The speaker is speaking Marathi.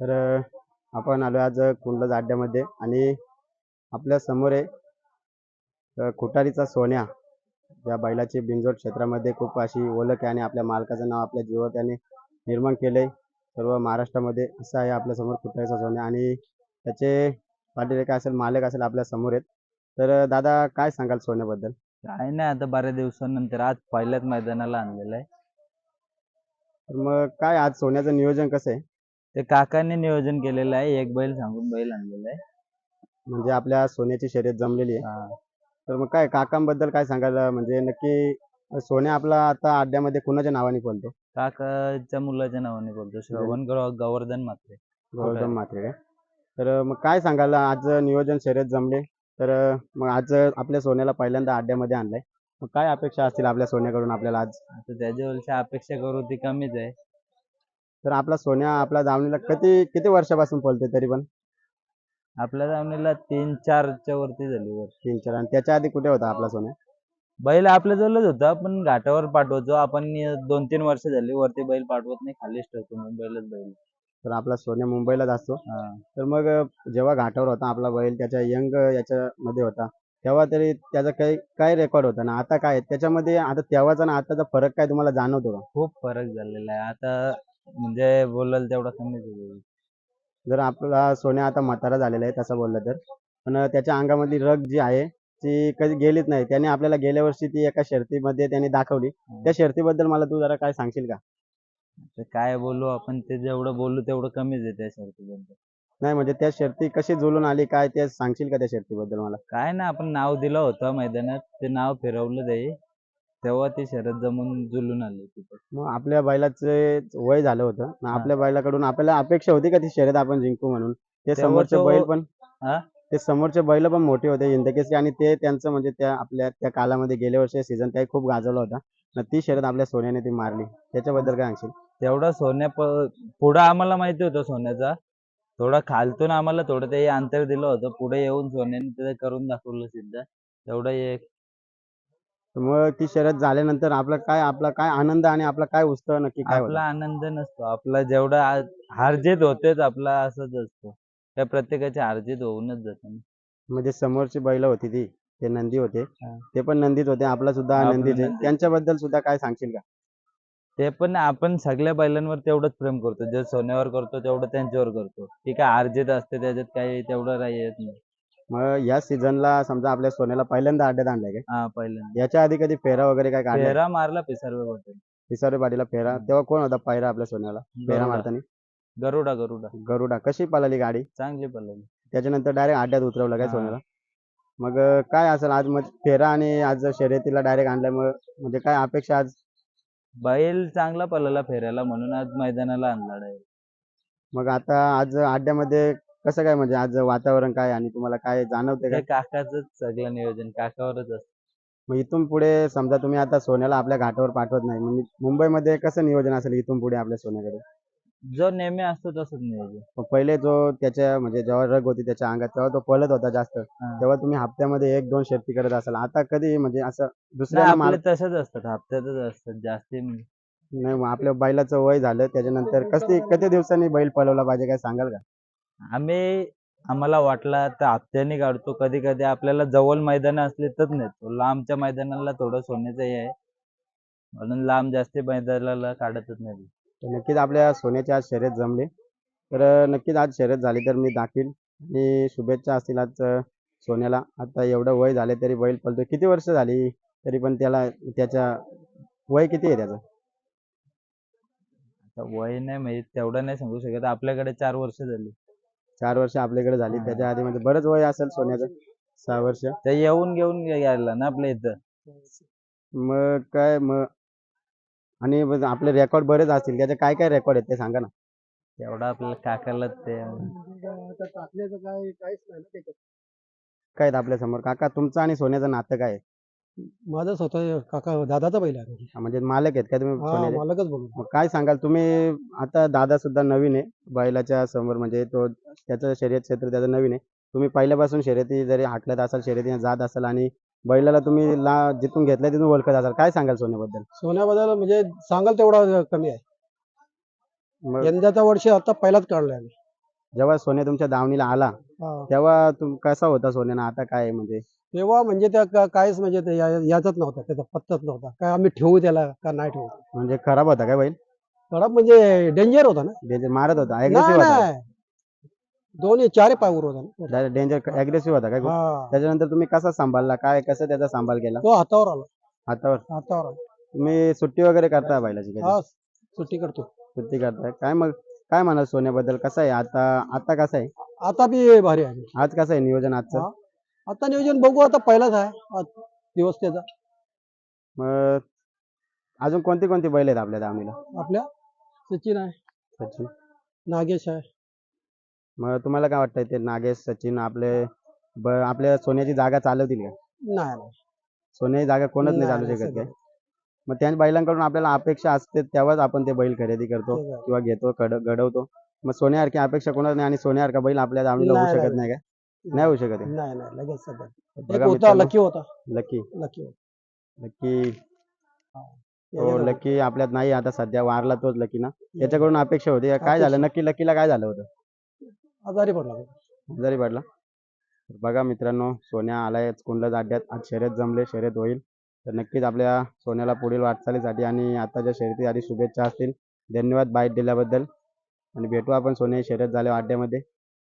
तर आपण आलो आज कुंडलज अड्ड्यामध्ये आणि आपल्या समोर आहे खुटारीचा सोन्या. त्या बैलाची बिनजोड क्षेत्रामध्ये खूप अशी ओळख आहे आणि आपल्या मालकाचं नाव आपल्या जीवावर त्याने निर्माण केलंय सर्व महाराष्ट्रामध्ये. असं आहे आपल्या समोर खुटारीचा सोन्या आणि त्याचे पाटील काय असेल मालक असेल आपल्या समोर आहेत. तर दादा काय सांगाल सोन्याबद्दल? काय नाही, आता बऱ्याच दिवसानंतर आज पहिल्याच मैदानाला आणलेलं आहे. तर मग काय आज सोन्याचं नियोजन कसं आहे? ते काकांनी नियोजन केलेलं आहे, एक बैल सांगून बैल आणलेला आहे. म्हणजे आपल्या सोन्याची शर्यत जमलेली आहे. हा. तर मग काय काकांबद्दल काय सांगायला म्हणजे नक्की सोन्या आपला आता अड्ड्यामध्ये कुणाच्या नावाने बोलतो? काकाच्या मुलाच्या नावाने बोलतो, श्रवण गोवर्धन म्हात्रे. गोवर्धन म्हात्रे काय? तर मग काय सांगाल आज नियोजन शर्यत जमले तर मग आज आपल्या सोन्याला पहिल्यांदा अड्ड्यामध्ये आणलंय. मग काय अपेक्षा असतील आपल्या सोन्याकडून आपल्याला आज? आता त्याच्यावरची अपेक्षा करू ती कमीच आहे. तर आपला सोन्या आपला दावणीला किती किती वर्षापासून पळतोय तरी पण? आपल्या दावणीला 3-4च्या वरती झाली वर. 3-4 आणि त्याच्या आधी कुठे होता आपला सोन्या? बैल आपल्या जवळच होता, पण घाटावर पाठवतो आपण. 2-3 वर्ष झाली वरती बैल पाठवत नाही, खालीच ठेवतो मुंबईलाच बैल. तर आपला सोन्या मुंबईलाच असतो. हा. तर मग जेव्हा घाटावर होता आपला बैल त्याच्या यंग याच्यामध्ये होता तेव्हा तरी त्याचा काही काय रेकॉर्ड होता ना आता काय त्याच्यामध्ये आता तेव्हाचा ना आताचा फरक काय तुम्हाला जाणवतो का? खूप फरक झालेला आहे आता, म्हणजे बोलाल तेवढा कमीच आहे. जर आपला सोन्या आता म्हातारा झालेला आहे तसं बोललं तर पण त्याच्या अंगामधली रग जी आहे ती कधी गेलीच नाही. त्याने आपल्याला गेल्या वर्षी ती एका शर्तीमध्ये त्याने दाखवली. त्या शर्तीबद्दल मला तू जरा काय सांगशील का? तर काय बोलू आपण, ते जेवढं बोलू तेवढं कमीच आहे त्या शर्तीबद्दल. नाही म्हणजे त्या शर्ती कशी जुळून आली काय ते सांगशील का त्या शर्तीबद्दल मला? काय ना, आपण नाव दिलं होतं मैदानात, ते नाव फिरवलं ते, तेव्हा ती शर्यत जमून जुलून आली तिथे. मग आपल्या बैलाचे वय झालं होतं मग आपल्या बैलाकडून आपल्याला अपेक्षा होती का ती शर्यत आपण जिंकू म्हणून? ते तेव्हा समोरचे तो बैल पण हा ते समोरचे बैल पण मोठे होते हिंदकेसरी आणि ते त्यांचं म्हणजे त्या आपल्या त्या कालामध्ये गेल्या वर्षी सीझन त्याही खूप गाजवला होता. मग ती शर्यत आपल्या सोन्याने ती मारली. त्याच्याबद्दल काय सांगशील? तेवढा पुढं आम्हाला माहिती होतं सोन्याचा. थोडा खालतून आम्हाला थोडं ते अंतर दिलं होतं, पुढे येऊन सोन्याने ते करून दाखवलं सिद्ध. तेवढं एक तर मग ती शर्यत झाल्यानंतर आपला काय आनंद आणि आपला काय उत्साह नक्की काय होता? आपला आनंद नसतो. आपला जेवढा हारजीत होतेच, आपला असंच असतो. त्या प्रत्येकाची हारजीत होऊनच जाते ना. म्हणजे समोरची बैल होती ती ते नंदी होते. हा. ते पण नंदीच होते. आपला सुद्धा आपलं नंदीच आहे. नंदी. त्यांच्याबद्दल सुद्धा काय सांगशील का? ते पण आपण सगळ्या बैलांवर तेवढंच प्रेम करतो, जे सोन्यावर करतो तेवढं त्यांच्यावर करतो. ती काय हारजीत असते, त्याच्यात काही तेवढं काही येत नाही. मग या सीझनला समजा आपल्या सोन्याला पहिल्यांदा अड्ड्यात आणलाय काय? हा, पहिल्यांदा याच्या आधी कधी फेरा वगैरे काय काढलाय? फेरा मारला पिसारवे पाटील. पिसारे पाटीला फेरा तेव्हा कोण होता पहिरा आपल्या सोन्याला फेरा गरुडा मारताना? गरुडा गरुडा गरुडा. कशी पळाली गाडी? चांगली पळाली. त्याच्यानंतर डायरेक्ट अड्ड्यात उतरवलं काय हा. सोन्याला? मग काय असेल आज मग फेरा आणि आज शर्यतीला डायरेक्ट आणल्यामुळे म्हणजे काय अपेक्षा आज? बैल चांगला पळाला फेऱ्याला, म्हणून आज मैदानाला आणला आहे. मग आता आज अड्ड्यामध्ये कसं काय म्हणजे आज वातावरण काय आणि तुम्हाला काय जाणवते हे काय? काकाचंच सगळं नियोजन काकावरच असतं. मग इथून पुढे समजा तुम्ही आता सोन्याला आपल्या घाटावर पाठवत नाही मग मुंबईमध्ये कसं नियोजन असेल इथून पुढे आपल्या सोन्याकडे? जो नेहमी असतो तसंच नियोजन. मग पहिले जो त्याच्या म्हणजे जेव्हा रग होती त्याच्या अंगात तेव्हा तो पळत होता जास्त हा. तेव्हा तुम्ही हप्त्यामध्ये 1-2 शर्ती करत असाल. आता कधी म्हणजे असं नाही, दुसऱ्याला मार आपले तसंच असतात, हप्त्यातच असतात जास्ती म्हणजे. नाही मग आपल्या बैलाचं वय झालं त्याच्यानंतर किती दिवसांनी बैल पळवला पाहिजे काय सांगाल का? आम्हाला वाटला तर हप्त्याने काढतो, कधी कधी आपल्याला जवळ मैदान असली तर नेतो. लांबच्या मैदानाला थोडं सोन्याचं हे आहे, म्हणून लांब जास्ती मैदानाला काढतच नाही. तर नक्कीच आपल्या सोन्याची आज शर्यत जमली. तर नक्कीच आज शर्यत झाली तर मी दाखवील आणि शुभेच्छा असतील आज सोन्याला. आता एवढं वय झाले तरी बैल पळतोय. किती वर्ष झाली तरी पण त्याला त्याच्या वय किती आहे त्याचं? आता वय नाही माहित, तेवढं नाही सांगू शकत. आपल्याकडे 4 वर्ष झाली. 4 वर्ष आपल्याकडे झाली. हा. त्याच्या आधी म्हणजे बरंच वय असेल सोन्याचं. 6 वर्ष. ते येऊन घेऊन यायला ना आपल्या इथं. मग काय मग आणि मग आपले रेकॉर्ड बरेच असतील. त्याचे काय काय रेकॉर्ड आहेत ते सांगा ना? तेवढं आपल्याला काकाला ते काय आहेत आपल्या समोर? काका तुमचं आणि सोन्याचं नातं काय आहे? माझा स्वतः काका दादाचा बैल आहे. म्हणजे मालक आहेत का तुम्ही हा, सोन्याचे? मालकच बोलू. मग काय सांगाल तुम्ही? आता दादा सुद्धा नवीन आहे बैलाच्या समोर म्हणजे तो त्याचं शर्यत क्षेत्र त्याचं नवीन आहे. तुम्ही पहिल्यापासून शर्यती जरी हाकलत असाल शर्यतीने जात असाल आणि बैलाला तुम्ही जिथून घेतलं तिथून ओळखत असाल. काय सांगाल सोन्याबद्दल? सोन्याबद्दल म्हणजे सांगाल तेवढा कमी आहे. मग यंदाचा वर्ष आता पहिलाच काढलाय आम्ही. जेव्हा सोन्या तुमच्या दावणीला आला हा. तेव्हा कसा होता सोन्यानं आता काय आहे म्हणजे तेव्हा म्हणजे त्या काहीच म्हणजे ते याचाच नव्हता, त्याचा पत्ताच नव्हता. काय आम्ही ठेवू त्याला का नाही ठेवू. म्हणजे खराब होता काय बैल कडक म्हणजे डेंजर होता ना. डेंजर मारत होता नाही अग्रेसिव्ह होता नाही, दोन्ही चारी पायवर होता ना. डेंजर अग्रेसिव्ह होता काय खूप? हा, त्याच्यानंतर तुम्ही कसा सांभाळला काय कसं त्याचा सांभाळ केला तो हातावर आला. हातावर हातावर आला. तुम्ही सुट्टी वगैरे करता बैलाची कधी हा, सुट्टी करतो. सुट्टी करताय काय मग काय म्हणाल सोन्याबद्दल कसं आहे आता आता कसं आहे आता बी भारी आहे. आज कसं आहे नियोजन आजचं हा. आता नियोजन बघू, आता पहिलाच आहे आज दिवस त्याचा. मग अजून कोणती कोणती बैल आहेत आपल्या दावणीला आपल्या सचिन आहे, सचिन नागेश आहे. मग तुम्हाला काय वाटतंय ते नागेश सचिन आपल्या सोन्याची जागा चालवतील का नाही नाही. सोन्याची जागा कोणच नाही नाही, चालू नाही, शकत काय सगळं. मग त्या बैलांकडून आपल्याला अपेक्षा असते तेव्हाच आपण ते बैल खरेदी करतो ते आहे. किंवा घेतो घडवतो मग सोन्यासारखी अपेक्षा कोणाच नाही आणि सोन्यासारखा बैल आपल्या दावणीला होऊ नाही, शकत नाही काय नाही होऊ शकत आहे. नाही नाही, लगेच सगळं. एक बघा होता मित्रांनो, लकी होता. लकी लकी होता. लकी तो याच्यात लकी आपल्यात नाही आता सध्या वारला तोच लकी ना त्याच्याकडून अपेक्षा होती काय झालं नक्की लकीला काय झालं होतं आजारी पडला तो. आजारी पडला बघा मित्रांनो सोन्या आलाय कुंडल अड्ड्यात आज शर्यत जमले शर्यत होईल तर नक्कीच आपल्या सोन्याला पुढील वाटचालीसाठी आणि आताच्या शर्यतीसाठी शुभेच्छा असतील धन्यवाद बाईट दिल्याबद्दल आणि भेटू आपण सोन्या शर्यत झाल्या अड्ड्यामध्ये